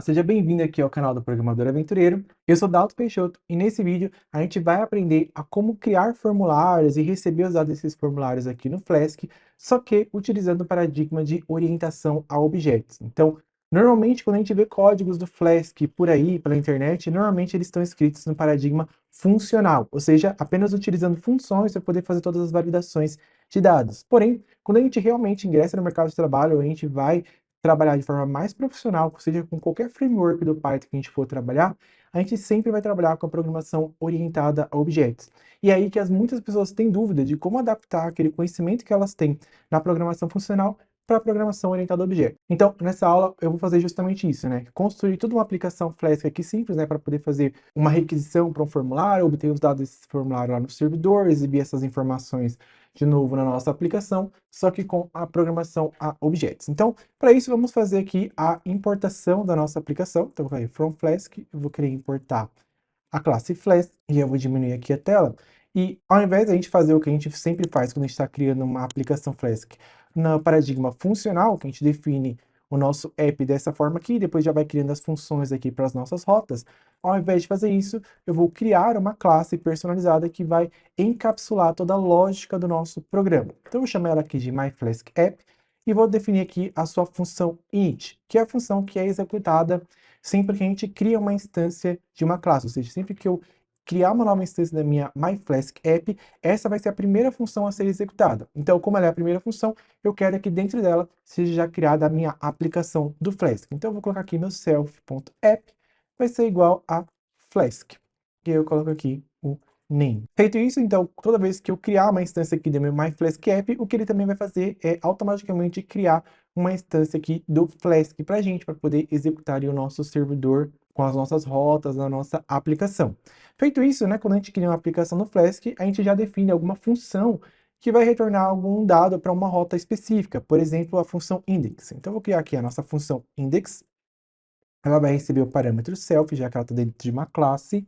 Seja bem-vindo aqui ao canal do Programador Aventureiro. Eu sou Dalton Peixoto e nesse vídeo a gente vai aprender a como criar formulários e receber os dados desses formulários aqui no Flask, só que utilizando o paradigma de orientação a objetos. Então, normalmente quando a gente vê códigos do Flask por aí, pela internet, normalmente eles estão escritos no paradigma funcional, ou seja, apenas utilizando funções para poder fazer todas as validações de dados. Porém, quando a gente realmente ingressa no mercado de trabalho, a gente vai trabalhar de forma mais profissional, seja com qualquer framework do Python que a gente for trabalhar, a gente sempre vai trabalhar com a programação orientada a objetos. E é aí que muitas pessoas têm dúvida de como adaptar aquele conhecimento que elas têm na programação funcional para a programação orientada a objetos. Então, nessa aula, eu vou fazer justamente isso, né? Construir toda uma aplicação Flask aqui simples, né? Para poder fazer uma requisição para um formulário, obter os dados desse formulário lá no servidor, exibir essas informações de novo na nossa aplicação, só que com a programação a objetos. Então, para isso, vamos fazer aqui a importação da nossa aplicação. Então, vai from Flask, eu vou querer importar a classe Flask, e eu vou diminuir aqui a tela. E ao invés da gente fazer o que a gente sempre faz quando a gente está criando uma aplicação Flask no paradigma funcional, que a gente define o nosso app dessa forma aqui, e depois já vai criando as funções aqui para as nossas rotas. Ao invés de fazer isso, eu vou criar uma classe personalizada que vai encapsular toda a lógica do nosso programa. Então, eu vou chamar ela aqui de MyFlaskApp, e vou definir aqui a sua função init, que é a função que é executada sempre que a gente cria uma instância de uma classe, ou seja, sempre que eu criar uma nova instância da minha MyFlaskApp, essa vai ser a primeira função a ser executada. Então, como ela é a primeira função, eu quero que dentro dela seja já criada a minha aplicação do Flask. Então, eu vou colocar aqui meu self.app, vai ser igual a Flask. E eu coloco aqui o name. Feito isso, então, toda vez que eu criar uma instância aqui do meu MyFlaskApp, o que ele também vai fazer é automaticamente criar uma instância aqui do Flask para a gente, para poder executar ali o nosso servidor com as nossas rotas na nossa aplicação. Feito isso, né, quando a gente cria uma aplicação no Flask, a gente já define alguma função que vai retornar algum dado para uma rota específica, por exemplo, a função index. Então, eu vou criar aqui a nossa função index, ela vai receber o parâmetro self, já que ela está dentro de uma classe,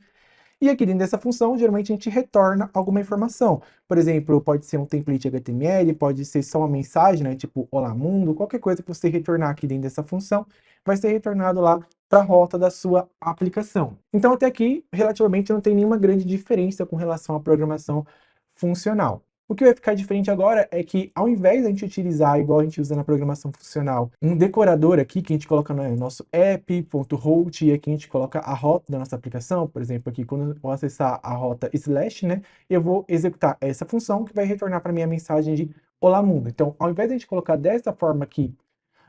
e aqui dentro dessa função, geralmente a gente retorna alguma informação. Por exemplo, pode ser um template HTML, pode ser só uma mensagem, né? Tipo, olá mundo, qualquer coisa que você retornar aqui dentro dessa função, vai ser retornado lá para a rota da sua aplicação. Então, até aqui, relativamente, não tem nenhuma grande diferença com relação à programação funcional. O que vai ficar diferente agora é que, ao invés de a gente utilizar, igual a gente usa na programação funcional, um decorador aqui que a gente coloca no nosso app.host e aqui a gente coloca a rota da nossa aplicação, por exemplo, aqui quando eu acessar a rota slash, né, eu vou executar essa função que vai retornar para mim a mensagem de Olá Mundo. Então, ao invés de a gente colocar dessa forma aqui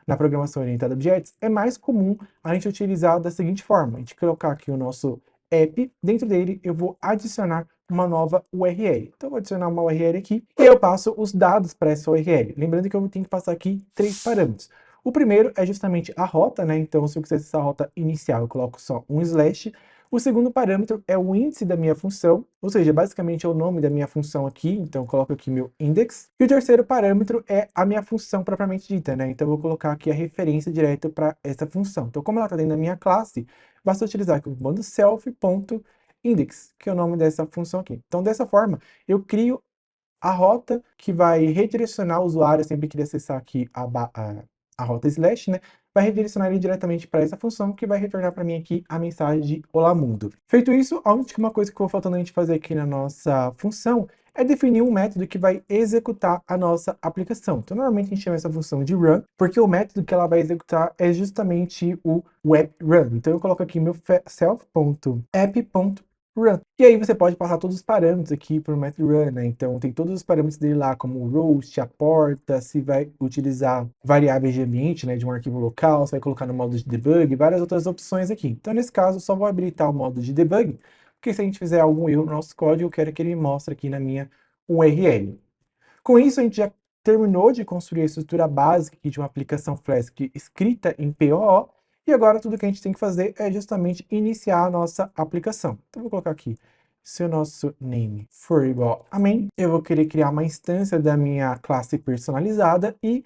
na programação orientada a objetos, é mais comum a gente utilizar da seguinte forma: a gente colocar aqui o nosso app, dentro dele eu vou adicionar uma nova URL. Então, eu vou adicionar uma URL aqui e eu passo os dados para essa URL. Lembrando que eu tenho que passar aqui 3 parâmetros. O primeiro é justamente a rota, né? Então, se eu quiser acessar a rota inicial, eu coloco só um slash. O segundo parâmetro é o índice da minha função, ou seja, basicamente é o nome da minha função aqui, então eu coloco aqui meu index. E o terceiro parâmetro é a minha função propriamente dita, né? Então eu vou colocar aqui a referência direta para essa função. Então, como ela está dentro da minha classe, basta utilizar aqui o comando self.index, que é o nome dessa função aqui. Então, dessa forma, eu crio a rota que vai redirecionar o usuário sempre que ele acessar aqui a rota slash, né? Vai redirecionar ele diretamente para essa função que vai retornar para mim aqui a mensagem de Olá Mundo. Feito isso, a última coisa que ficou faltando a gente fazer aqui na nossa função é definir um método que vai executar a nossa aplicação. Então, normalmente a gente chama essa função de run, porque o método que ela vai executar é justamente o web run. Então, eu coloco aqui meu self.app.run. E aí você pode passar todos os parâmetros aqui para o method run, né? Então tem todos os parâmetros dele lá, como o roast, a porta, se vai utilizar variáveis de ambiente, né, de um arquivo local, se vai colocar no modo de debug, várias outras opções aqui. Então nesse caso eu só vou habilitar o modo de debug, porque se a gente fizer algum erro no nosso código, eu quero que ele mostre aqui na minha URL. Com isso a gente já terminou de construir a estrutura básica aqui de uma aplicação Flask escrita em POO, e agora tudo que a gente tem que fazer é justamente iniciar a nossa aplicação. Então, eu vou colocar aqui, se o nosso name for igual a main, eu vou querer criar uma instância da minha classe personalizada e,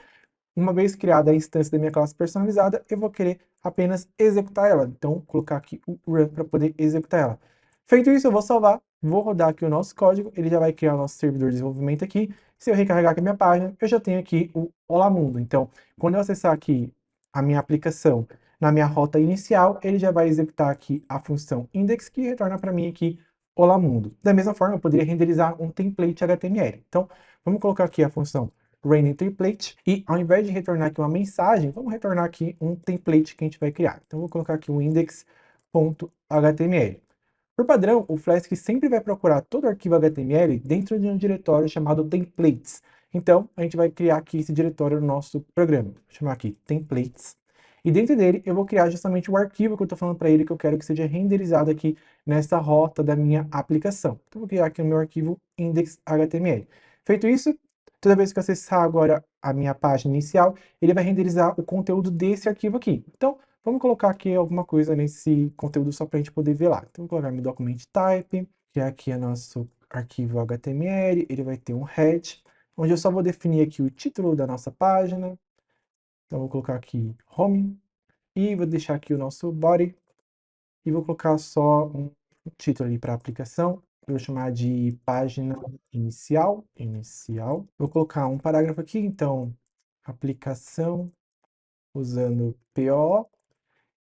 uma vez criada a instância da minha classe personalizada, eu vou querer apenas executar ela. Então, vou colocar aqui o run para poder executar ela. Feito isso, eu vou salvar, vou rodar aqui o nosso código, ele já vai criar o nosso servidor de desenvolvimento aqui. Se eu recarregar aqui a minha página, eu já tenho aqui o Olá Mundo. Então, quando eu acessar aqui a minha aplicação na minha rota inicial, ele já vai executar aqui a função index, que retorna para mim aqui Olá Mundo. Da mesma forma, eu poderia renderizar um template HTML. Então, vamos colocar aqui a função render template e ao invés de retornar aqui uma mensagem, vamos retornar aqui um template que a gente vai criar. Então, vou colocar aqui o index.html. Por padrão, o Flask sempre vai procurar todo arquivo HTML dentro de um diretório chamado templates. Então, a gente vai criar aqui esse diretório no nosso programa. Vou chamar aqui templates. E dentro dele, eu vou criar justamente o arquivo que eu estou falando para ele que eu quero que seja renderizado aqui nessa rota da minha aplicação. Então, vou criar aqui o meu arquivo index.html. Feito isso, toda vez que eu acessar agora a minha página inicial, ele vai renderizar o conteúdo desse arquivo aqui. Então, vamos colocar aqui alguma coisa nesse conteúdo só para a gente poder ver lá. Então, vou colocar meu document type, que aqui é nosso arquivo HTML, ele vai ter um head, onde eu só vou definir aqui o título da nossa página. Então, vou colocar aqui home, e vou deixar aqui o nosso body, e vou colocar só um título ali para a aplicação. Eu vou chamar de página inicial. Vou colocar um parágrafo aqui, então, aplicação usando PO.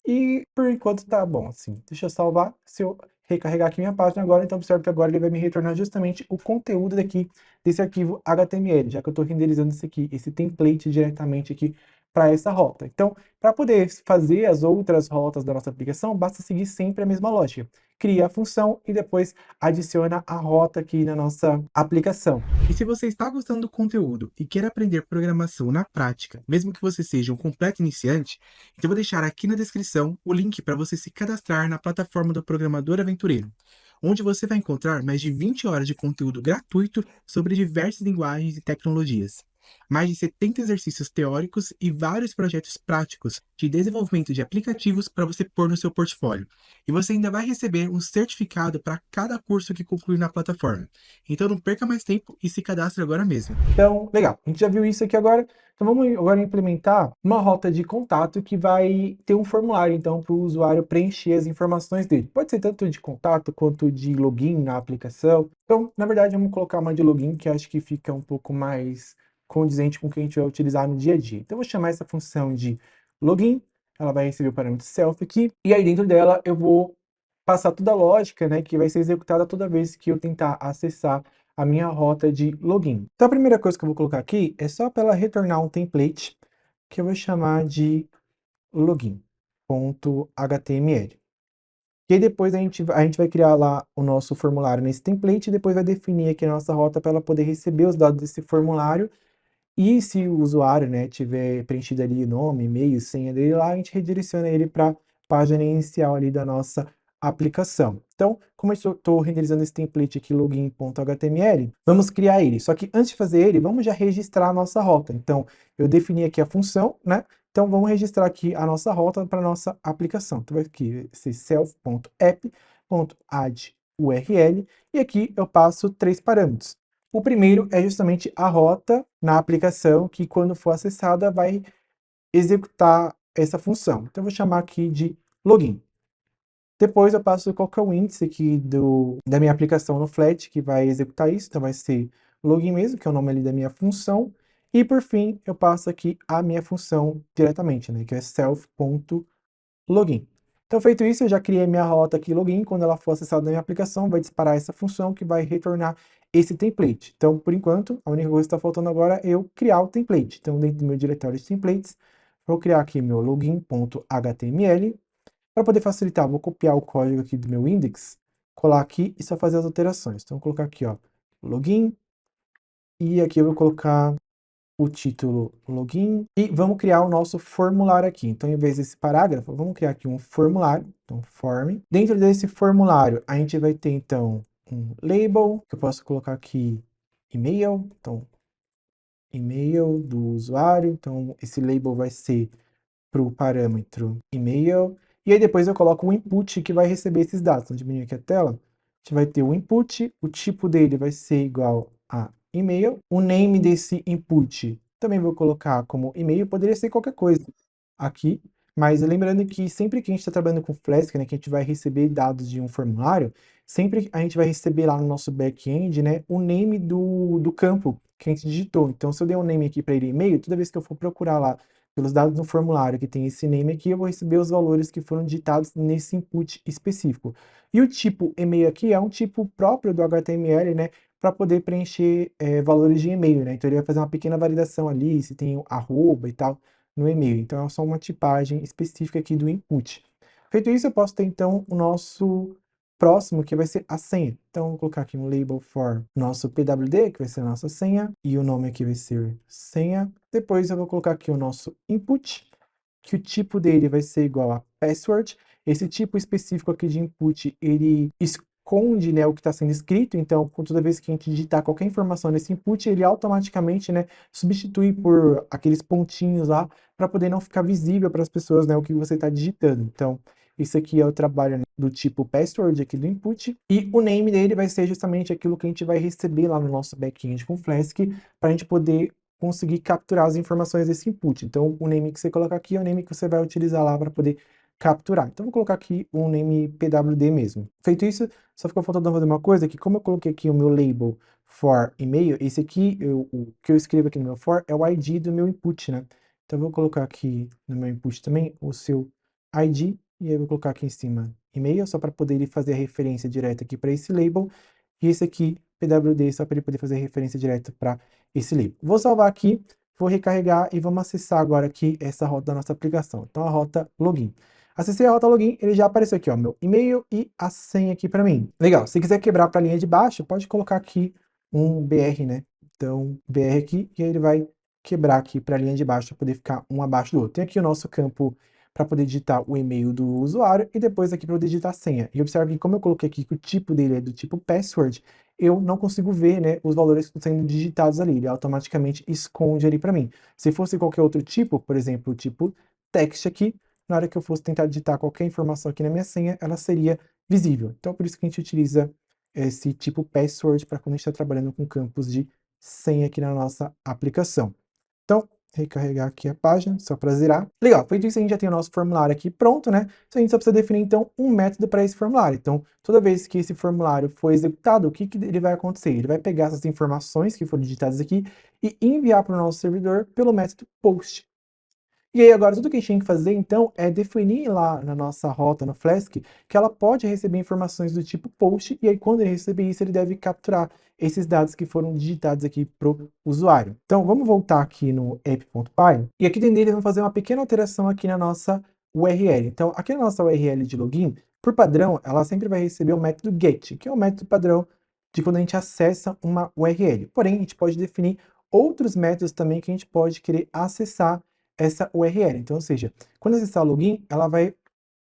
E por enquanto tá bom, assim. Deixa eu salvar. Se eu recarregar aqui minha página agora, então observe que agora ele vai me retornar justamente o conteúdo daqui desse arquivo HTML, já que eu estou renderizando isso aqui, esse template diretamente aqui para essa rota. Então, para poder fazer as outras rotas da nossa aplicação, basta seguir sempre a mesma lógica. Cria a função e depois adiciona a rota aqui na nossa aplicação. E se você está gostando do conteúdo e quer aprender programação na prática, mesmo que você seja um completo iniciante, então eu vou deixar aqui na descrição o link para você se cadastrar na plataforma do Programador Aventureiro, onde você vai encontrar mais de 20 horas de conteúdo gratuito sobre diversas linguagens e tecnologias, mais de 70 exercícios teóricos e vários projetos práticos de desenvolvimento de aplicativos para você pôr no seu portfólio. E você ainda vai receber um certificado para cada curso que concluir na plataforma. Então não perca mais tempo e se cadastre agora mesmo. Então, legal, a gente já viu isso aqui agora. Então vamos agora implementar uma rota de contato que vai ter um formulário, então, para o usuário preencher as informações dele. Pode ser tanto de contato quanto de login na aplicação. Então, na verdade, vamos colocar uma de login, que acho que fica um pouco mais condizente com o que a gente vai utilizar no dia a dia. Então, eu vou chamar essa função de login, ela vai receber o parâmetro self aqui, e aí dentro dela eu vou passar toda a lógica, né, que vai ser executada toda vez que eu tentar acessar a minha rota de login. Então a primeira coisa que eu vou colocar aqui é só para ela retornar um template que eu vou chamar de login.html. E aí depois a gente vai criar lá o nosso formulário nesse template e depois vai definir aqui a nossa rota para ela poder receber os dados desse formulário. E se o usuário, né, tiver preenchido ali nome, e-mail, senha dele lá, a gente redireciona ele para a página inicial ali da nossa aplicação. Então, como eu estou renderizando esse template aqui, login.html, vamos criar ele. Só que antes de fazer ele, vamos já registrar a nossa rota. Então, eu defini aqui a função, né? Então, vamos registrar aqui a nossa rota para a nossa aplicação. Então, vai aqui ser self.app.add.url e aqui eu passo 3 parâmetros. O primeiro é justamente a rota na aplicação que, quando for acessada, vai executar essa função. Então, eu vou chamar aqui de login. Depois eu passo qual que é o índice aqui da minha aplicação no Flat que vai executar isso. Então, vai ser login mesmo, que é o nome ali da minha função. E, por fim, eu passo aqui a minha função diretamente, né, que é self.login. Então, feito isso, eu já criei minha rota aqui login. Quando ela for acessada na minha aplicação, vai disparar essa função que vai retornar esse template. Então, por enquanto, a única coisa que está faltando agora é eu criar o template. Então, dentro do meu diretório de templates, vou criar aqui meu login.html. Para poder facilitar, vou copiar o código aqui do meu index, colar aqui e só fazer as alterações. Então, vou colocar aqui, ó, login, e aqui eu vou colocar o título login, e vamos criar o nosso formulário aqui. Então, em vez desse parágrafo, vamos criar aqui um formulário, então form. Dentro desse formulário, a gente vai ter, então, um label, que eu posso colocar aqui e-mail, então, e-mail do usuário. Então, esse label vai ser para o parâmetro e-mail, e aí depois eu coloco o input que vai receber esses dados. Então, diminuir aqui a tela, a gente vai ter o input, o tipo dele vai ser igual a e-mail, o name desse input também vou colocar como e-mail, poderia ser qualquer coisa aqui, mas lembrando que sempre que a gente está trabalhando com Flask, né, que a gente vai receber dados de um formulário, sempre a gente vai receber lá no nosso back-end, né, o name do campo que a gente digitou. Então, se eu der um name aqui para ele e-mail, toda vez que eu for procurar lá pelos dados no formulário que tem esse name aqui, eu vou receber os valores que foram digitados nesse input específico. E o tipo e-mail aqui é um tipo próprio do HTML, né, para poder preencher valores de e-mail, né? Então ele vai fazer uma pequena validação ali, se tem o arroba e tal no e-mail. Então é só uma tipagem específica aqui do input. Feito isso, eu posso ter então o nosso próximo, que vai ser a senha. Então, vou colocar aqui um label for nosso PWD, que vai ser a nossa senha, e o nome aqui vai ser senha. Depois eu vou colocar aqui o nosso input, que o tipo dele vai ser igual a password. Esse tipo específico aqui de input, ele esconde, né, o que está sendo escrito, então toda vez que a gente digitar qualquer informação nesse input, ele automaticamente, né, substitui por aqueles pontinhos lá, para poder não ficar visível para as pessoas, né, o que você está digitando. Então, isso aqui é o trabalho, né, do tipo password aqui do input, e o name dele vai ser justamente aquilo que a gente vai receber lá no nosso backend com Flask, para a gente poder conseguir capturar as informações desse input. Então, o name que você colocar aqui é o name que você vai utilizar lá para poder capturar. Então, vou colocar aqui um name PWD mesmo. Feito isso, só ficou faltando fazer uma coisa, que como eu coloquei aqui o meu label for e-mail, esse aqui, o que eu escrevo aqui no meu for, é o ID do meu input, né? Então, eu vou colocar aqui no meu input também o seu ID, e aí eu vou colocar aqui em cima e-mail, só para poder ele fazer a referência direta aqui para esse label, e esse aqui, PWD, só para ele poder fazer a referência direta para esse label. Vou salvar aqui, vou recarregar e vamos acessar agora aqui essa rota da nossa aplicação. Então, a rota login. Acessei a rota login, ele já apareceu aqui, ó, meu e-mail e a senha aqui para mim. Legal, se quiser quebrar para a linha de baixo, pode colocar aqui um BR, né? Então, BR aqui, e aí ele vai quebrar aqui para a linha de baixo, para poder ficar um abaixo do outro. Tem aqui o nosso campo para poder digitar o e-mail do usuário e depois aqui para poder digitar a senha. E observe que como eu coloquei aqui que o tipo dele é do tipo password, eu não consigo ver, né, os valores que estão sendo digitados ali, ele automaticamente esconde ali para mim. Se fosse qualquer outro tipo, por exemplo, o tipo text aqui, na hora que eu fosse tentar digitar qualquer informação aqui na minha senha, ela seria visível. Então, por isso que a gente utiliza esse tipo password para quando a gente está trabalhando com campos de senha aqui na nossa aplicação. Então, recarregar aqui a página, só para zerar. Legal, feito isso, a gente já tem o nosso formulário aqui pronto, né? Então, a gente só precisa definir, então, um método para esse formulário. Então, toda vez que esse formulário for executado, o que ele vai acontecer? Ele vai pegar essas informações que foram digitadas aqui e enviar para o nosso servidor pelo método post. E aí agora tudo que a gente tem que fazer então é definir lá na nossa rota no Flask que ela pode receber informações do tipo post e aí quando ele receber isso ele deve capturar esses dados que foram digitados aqui para o usuário. Então vamos voltar aqui no app.py e aqui dentro dele vamos fazer uma pequena alteração aqui na nossa URL. Então aqui na nossa URL de login, por padrão, ela sempre vai receber o método get, que é o método padrão de quando a gente acessa uma URL. Porém, a gente pode definir outros métodos também que a gente pode querer acessar essa URL. Então, ou seja, quando acessar o login,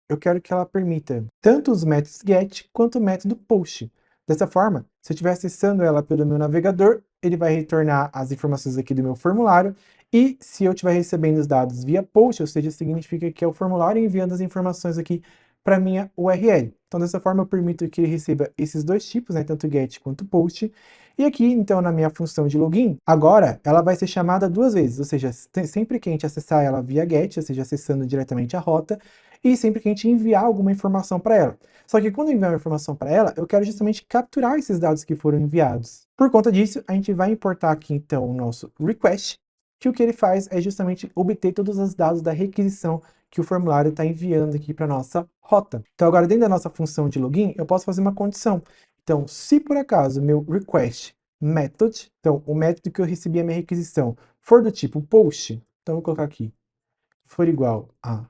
eu quero que ela permita tanto os métodos get quanto o método post. Dessa forma, se eu estiver acessando ela pelo meu navegador, ele vai retornar as informações aqui do meu formulário, e se eu estiver recebendo os dados via post, ou seja, significa que é o formulário enviando as informações aqui para minha URL. Então, dessa forma, eu permito que ele receba esses dois tipos, né, tanto get quanto post. E aqui, então, na minha função de login, agora ela vai ser chamada duas vezes, ou seja, sempre que a gente acessar ela via get, ou seja, acessando diretamente a rota, e sempre que a gente enviar alguma informação para ela. Só que quando eu enviar uma informação para ela, eu quero justamente capturar esses dados que foram enviados. Por conta disso, a gente vai importar aqui, então, o nosso request, que o que ele faz é justamente obter todos os dados da requisição que o formulário está enviando aqui para a nossa rota. Então, agora, dentro da nossa função de login, eu posso fazer uma condição. Então, se por acaso meu request method, então o método que eu recebi a minha requisição, for do tipo post, então eu vou colocar aqui, for igual a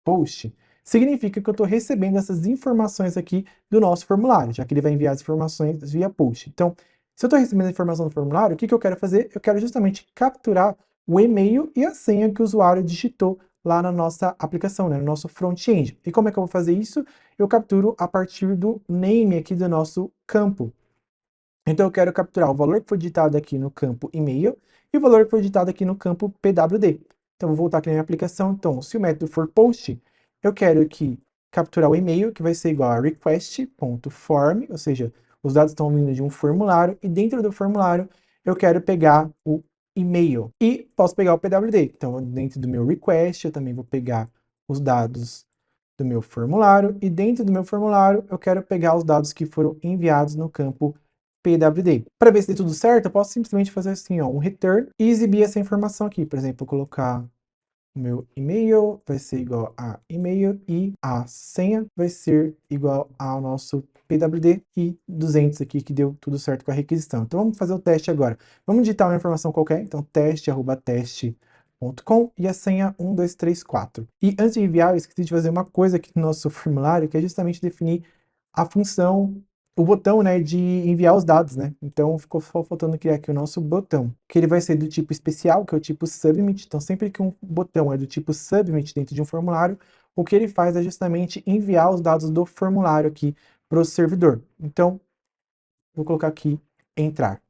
post, significa que eu estou recebendo essas informações aqui do nosso formulário, já que ele vai enviar as informações via post. Então, se eu estou recebendo a informação do formulário, o que eu quero fazer? Eu quero justamente capturar o e-mail e a senha que o usuário digitou lá na nossa aplicação, né, no nosso front-end. E como é que eu vou fazer isso? Eu capturo a partir do name aqui do nosso campo. Então eu quero capturar o valor que foi digitado aqui no campo e-mail e o valor que foi digitado aqui no campo PWD. Então vou voltar aqui na minha aplicação. Então, se o método for post, eu quero que capturar o e-mail, que vai ser igual a request.form, ou seja, os dados estão vindo de um formulário, e dentro do formulário eu quero pegar o e-mail. E posso pegar o PWD. Então, dentro do meu request, eu também vou pegar os dados do meu formulário, e dentro do meu formulário eu quero pegar os dados que foram enviados no campo PWD. Para ver se deu tudo certo, eu posso simplesmente fazer assim, ó, um return e exibir essa informação aqui. Por exemplo, colocar o meu e-mail vai ser igual a e-mail e a senha vai ser igual ao nosso PWD e 200 aqui, que deu tudo certo com a requisição. Então vamos fazer o teste agora. Vamos digitar uma informação qualquer, então teste@teste.com e a senha 1234. E antes de enviar, eu esqueci de fazer uma coisa aqui no nosso formulário, que é justamente definir a função, o botão, né, de enviar os dados, né? Então ficou só faltando criar aqui o nosso botão, que ele vai ser do tipo especial, que é o tipo submit. Então sempre que um botão é do tipo submit dentro de um formulário, o que ele faz é justamente enviar os dados do formulário aqui para o servidor. Então vou colocar aqui entrar.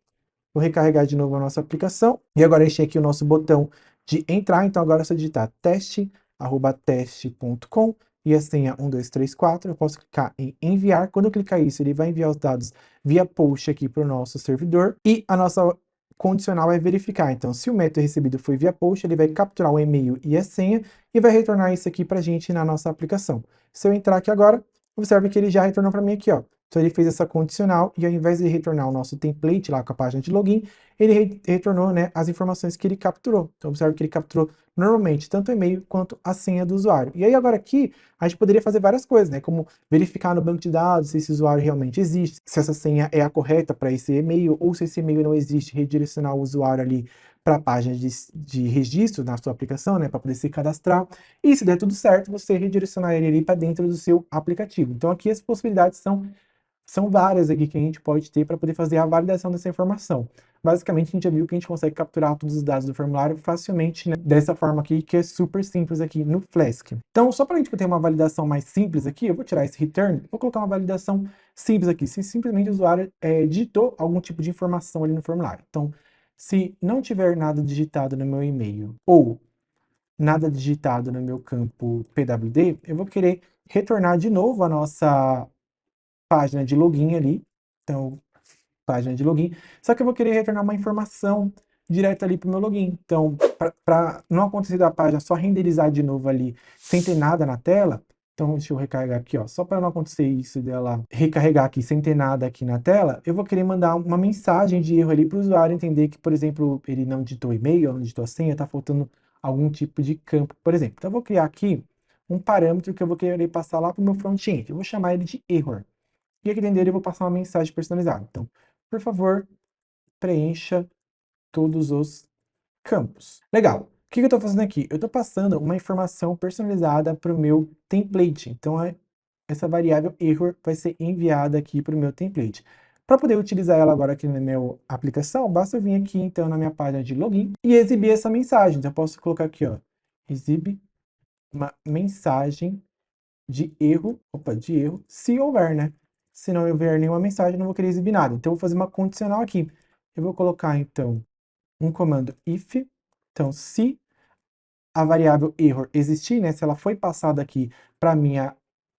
Vou recarregar de novo a nossa aplicação. E agora encher aqui o nosso botão de entrar. Então agora é só digitar teste@teste.com e a senha 1234. Eu posso clicar em enviar. Quando eu clicar isso, ele vai enviar os dados via post aqui para o nosso servidor. E a nossa condicional é verificar. Então, se o método recebido foi via post, ele vai capturar o e-mail e a senha e vai retornar isso aqui para a gente na nossa aplicação. Se eu entrar aqui agora, observe que ele já retornou para mim aqui, ó. Então ele fez essa condicional e ao invés de retornar o nosso template lá com a página de login, ele retornou, né, as informações que ele capturou. Então observe que ele capturou normalmente tanto o e-mail quanto a senha do usuário. E aí agora aqui a gente poderia fazer várias coisas, né, como verificar no banco de dados se esse usuário realmente existe, se essa senha é a correta para esse e-mail ou se esse e-mail não existe, redirecionar o usuário ali para a página de registro na sua aplicação, né, para poder se cadastrar. E se der tudo certo, você redirecionar ele ali para dentro do seu aplicativo. Então aqui as possibilidades são várias aqui que a gente pode ter para poder fazer a validação dessa informação. Basicamente, a gente já viu que a gente consegue capturar todos os dados do formulário facilmente, né, dessa forma aqui, que é super simples aqui no Flask. Então, só para a gente ter uma validação mais simples aqui, eu vou tirar esse return, vou colocar uma validação simples aqui, se simplesmente o usuário digitou algum tipo de informação ali no formulário. Então, se não tiver nada digitado no meu e-mail ou nada digitado no meu campo PWD, eu vou querer retornar de novo a nossa página de login ali. Então, página de login. Só que eu vou querer retornar uma informação direta ali para o meu login. Então, para não acontecer da página só renderizar de novo ali sem ter nada na tela, então deixa eu recarregar aqui, ó. Só para não acontecer isso dela recarregar aqui sem ter nada aqui na tela, eu vou querer mandar uma mensagem de erro ali para o usuário entender que, por exemplo, ele não digitou e-mail, não digitou a senha, está faltando algum tipo de campo, por exemplo. Então, eu vou criar aqui um parâmetro que eu vou querer passar lá para o meu front-end. Eu vou chamar ele de error. E aqui dentro dele eu vou passar uma mensagem personalizada. Então, por favor, preencha todos os campos. Legal. O que eu estou fazendo aqui? Eu estou passando uma informação personalizada para o meu template. Então, essa variável error vai ser enviada aqui para o meu template. Para poder utilizar ela agora aqui na minha aplicação, basta eu vir aqui então na minha página de login e exibir essa mensagem. Então, eu posso colocar aqui, ó, exibe uma mensagem de erro, se houver, né? Se não houver nenhuma mensagem, eu não vou querer exibir nada. Então, eu vou fazer uma condicional aqui. Eu vou colocar, então, um comando if. Então, se a variável error existir, né? Se ela foi passada aqui para minha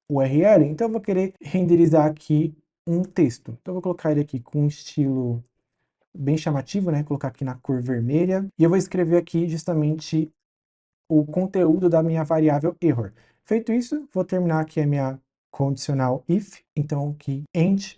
URL, então eu vou querer renderizar aqui um texto. Então, eu vou colocar ele aqui com um estilo bem chamativo, né? Colocar aqui na cor vermelha. E eu vou escrever aqui justamente o conteúdo da minha variável error. Feito isso, vou terminar aqui a minha condicional if, então aqui end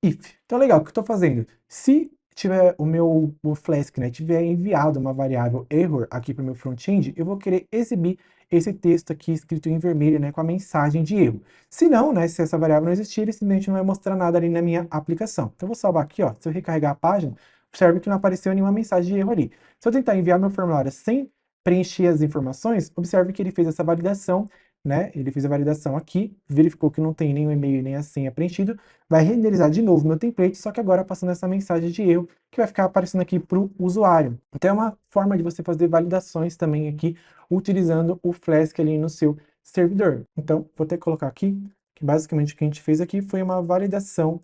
if. Então legal, o que eu estou fazendo? Se tiver o Flask, né, tiver enviado uma variável error aqui para o meu front-end, eu vou querer exibir esse texto aqui escrito em vermelho, né, com a mensagem de erro. Se não, né, se essa variável não existir, ele simplesmente não vai mostrar nada ali na minha aplicação. Então eu vou salvar aqui, ó, se eu recarregar a página, observe que não apareceu nenhuma mensagem de erro ali. Se eu tentar enviar meu formulário sem preencher as informações, observe que ele fez essa validação, né? Ele fez a validação aqui, verificou que não tem nenhum e-mail nem a senha preenchido, vai renderizar de novo meu template, só que agora passando essa mensagem de erro que vai ficar aparecendo aqui para o usuário. Então é uma forma de você fazer validações também aqui, utilizando o Flask ali no seu servidor. Então, vou até colocar aqui, que basicamente o que a gente fez aqui foi uma validação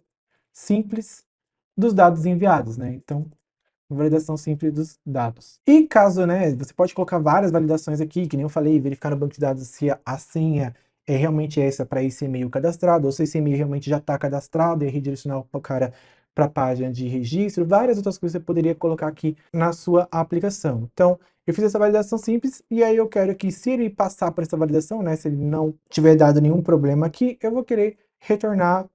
simples dos dados enviados, né? Então, validação simples dos dados. E caso, né, você pode colocar várias validações aqui, que nem eu falei, verificar no banco de dados se a senha é realmente essa para esse e-mail cadastrado, ou se esse e-mail realmente já está cadastrado e redirecionar o cara para a página de registro, várias outras coisas que você poderia colocar aqui na sua aplicação. Então, eu fiz essa validação simples e aí eu quero que se ele passar por essa validação, né, se ele não tiver dado nenhum problema aqui, eu vou querer retornar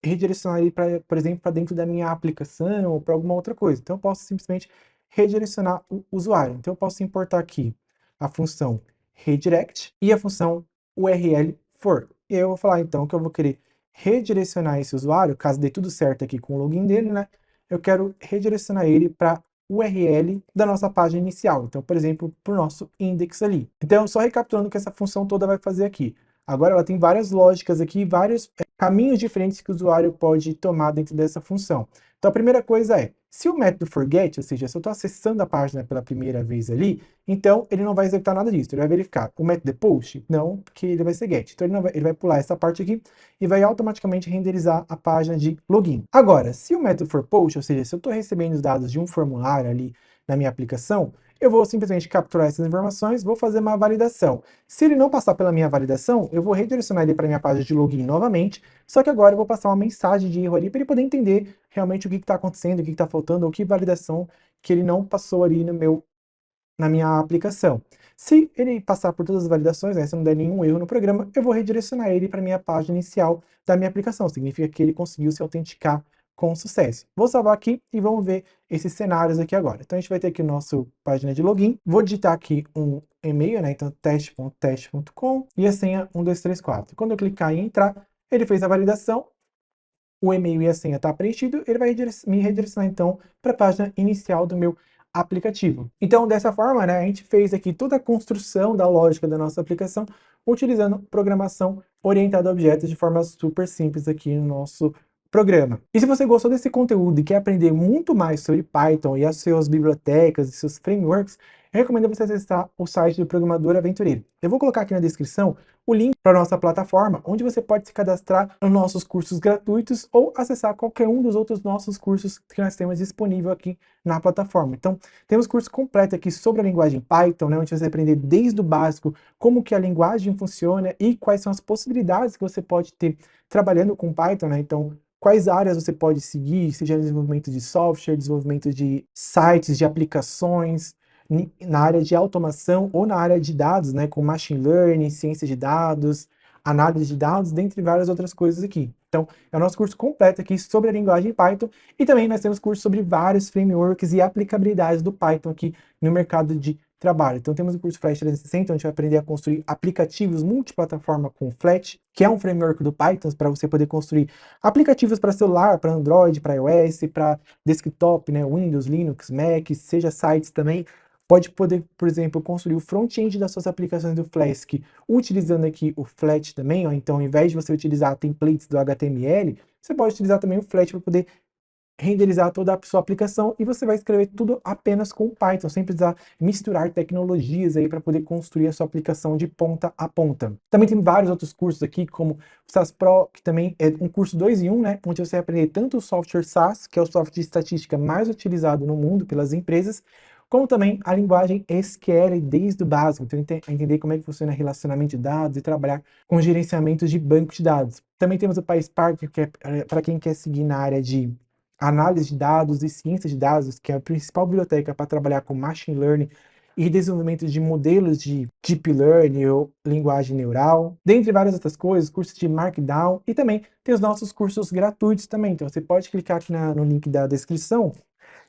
redirecionar ele, por exemplo, para dentro da minha aplicação ou para alguma outra coisa. Então, eu posso simplesmente redirecionar o usuário. Então, eu posso importar aqui a função redirect e a função URL for. E aí eu vou falar então que eu vou querer redirecionar esse usuário, caso dê tudo certo aqui com o login dele, né? Eu quero redirecionar ele para URL da nossa página inicial. Então, por exemplo, para o nosso index ali. Então, só recapitulando o que essa função toda vai fazer aqui. Agora ela tem várias lógicas aqui, vários caminhos diferentes que o usuário pode tomar dentro dessa função. Então a primeira coisa é, se o método forget, ou seja, se eu estou acessando a página pela primeira vez ali, então ele não vai executar nada disso, ele vai verificar. O método é post? Não, porque ele vai ser get. Então ele vai pular essa parte aqui e vai automaticamente renderizar a página de login. Agora, se o método for post, ou seja, se eu estou recebendo os dados de um formulário ali na minha aplicação, eu vou simplesmente capturar essas informações, vou fazer uma validação. Se ele não passar pela minha validação, eu vou redirecionar ele para a minha página de login novamente, só que agora eu vou passar uma mensagem de erro ali para ele poder entender realmente o que está acontecendo, o que está faltando, ou que validação que ele não passou ali na minha aplicação. Se ele passar por todas as validações, né, se não der nenhum erro no programa, eu vou redirecionar ele para a minha página inicial da minha aplicação. Significa que ele conseguiu se autenticar com sucesso. Vou salvar aqui e vamos ver esses cenários aqui agora. Então a gente vai ter aqui o nosso página de login. Vou digitar aqui um e-mail, né? Então teste.teste.com e a senha 1234. Quando eu clicar em entrar, ele fez a validação. O e-mail e a senha está preenchido, ele vai me redirecionar então para a página inicial do meu aplicativo. Então, dessa forma, né, a gente fez aqui toda a construção da lógica da nossa aplicação utilizando programação orientada a objetos de forma super simples aqui no nosso programa. E se você gostou desse conteúdo e quer aprender muito mais sobre Python e as suas bibliotecas e seus frameworks, eu recomendo você acessar o site do Programador Aventureiro. Eu vou colocar aqui na descrição o link para a nossa plataforma, onde você pode se cadastrar nos nossos cursos gratuitos ou acessar qualquer um dos outros nossos cursos que nós temos disponível aqui na plataforma. Então, temos curso completo aqui sobre a linguagem Python, né, onde você vai aprender desde o básico como que a linguagem funciona e quais são as possibilidades que você pode ter trabalhando com Python, né? Então, quais áreas você pode seguir, seja desenvolvimento de software, desenvolvimento de sites, de aplicações, na área de automação ou na área de dados, né, com machine learning, ciência de dados, análise de dados, dentre várias outras coisas aqui. Então, é o nosso curso completo aqui sobre a linguagem Python e também nós temos curso sobre vários frameworks e aplicabilidades do Python aqui no mercado de trabalho. Então, temos o curso Flash 360, onde a gente vai aprender a construir aplicativos multiplataforma com Flash, que é um framework do Python para você poder construir aplicativos para celular, para Android, para iOS, para desktop, né, Windows, Linux, Mac, seja sites também. Pode poder, por exemplo, construir o front-end das suas aplicações do Flask utilizando aqui o Flat também, ó. Então, ao invés de você utilizar templates do HTML, você pode utilizar também o Flat para poder renderizar toda a sua aplicação e você vai escrever tudo apenas com Python, sem precisar misturar tecnologias aí para poder construir a sua aplicação de ponta a ponta. Também tem vários outros cursos aqui, como o SAS Pro, que também é um curso 2 em 1, né, onde você vai aprender tanto o software SAS, que é o software de estatística mais utilizado no mundo pelas empresas, como também a linguagem SQL desde o básico, então entender como é que funciona relacionamento de dados e trabalhar com gerenciamento de banco de dados. Também temos o PySpark, que é para quem quer seguir na área de análise de dados e ciência de dados, que é a principal biblioteca para trabalhar com machine learning e desenvolvimento de modelos de deep learning ou linguagem neural, dentre várias outras coisas, cursos de Markdown e também tem os nossos cursos gratuitos também. Então você pode clicar aqui no link da descrição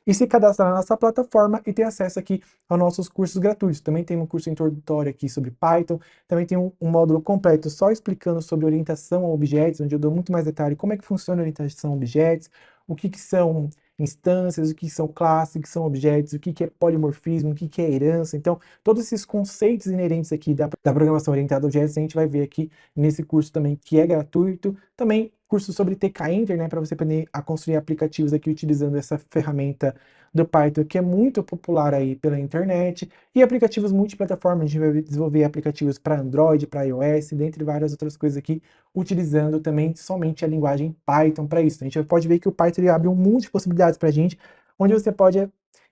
e se cadastrar na nossa plataforma e ter acesso aqui aos nossos cursos gratuitos. Também tem um curso introdutório aqui sobre Python, também tem um módulo completo só explicando sobre orientação a objetos, onde eu dou muito mais detalhe como é que funciona a orientação a objetos, o que são instâncias, o que são classes, o que são objetos, o que é polimorfismo, o que é herança. Então, todos esses conceitos inerentes aqui da programação orientada a objetos, a gente vai ver aqui nesse curso também, que é gratuito. Também curso sobre TK-Enter, né, para você aprender a construir aplicativos aqui utilizando essa ferramenta do Python, que é muito popular aí pela internet, e aplicativos multiplataforma. A gente vai desenvolver aplicativos para Android, para iOS, dentre várias outras coisas aqui, utilizando também somente a linguagem Python para isso. A gente pode ver que o Python ele abre um monte de possibilidades para a gente, onde você pode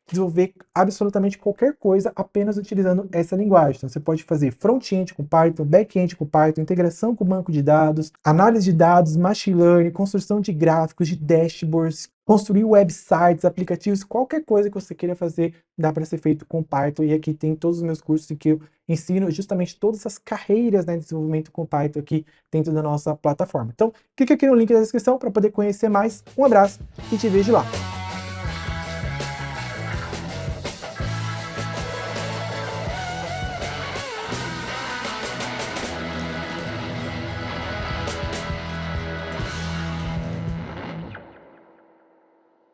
desenvolver absolutamente qualquer coisa apenas utilizando essa linguagem. Então você pode fazer front-end com Python, back-end com Python, integração com o banco de dados, análise de dados, machine learning, construção de gráficos, de dashboards, construir websites, aplicativos, qualquer coisa que você queira fazer dá para ser feito com Python. E aqui tem todos os meus cursos em que eu ensino justamente todas essas carreiras, né, de desenvolvimento com Python aqui dentro da nossa plataforma. Então clica aqui no link da descrição para poder conhecer mais. Um abraço e te vejo lá.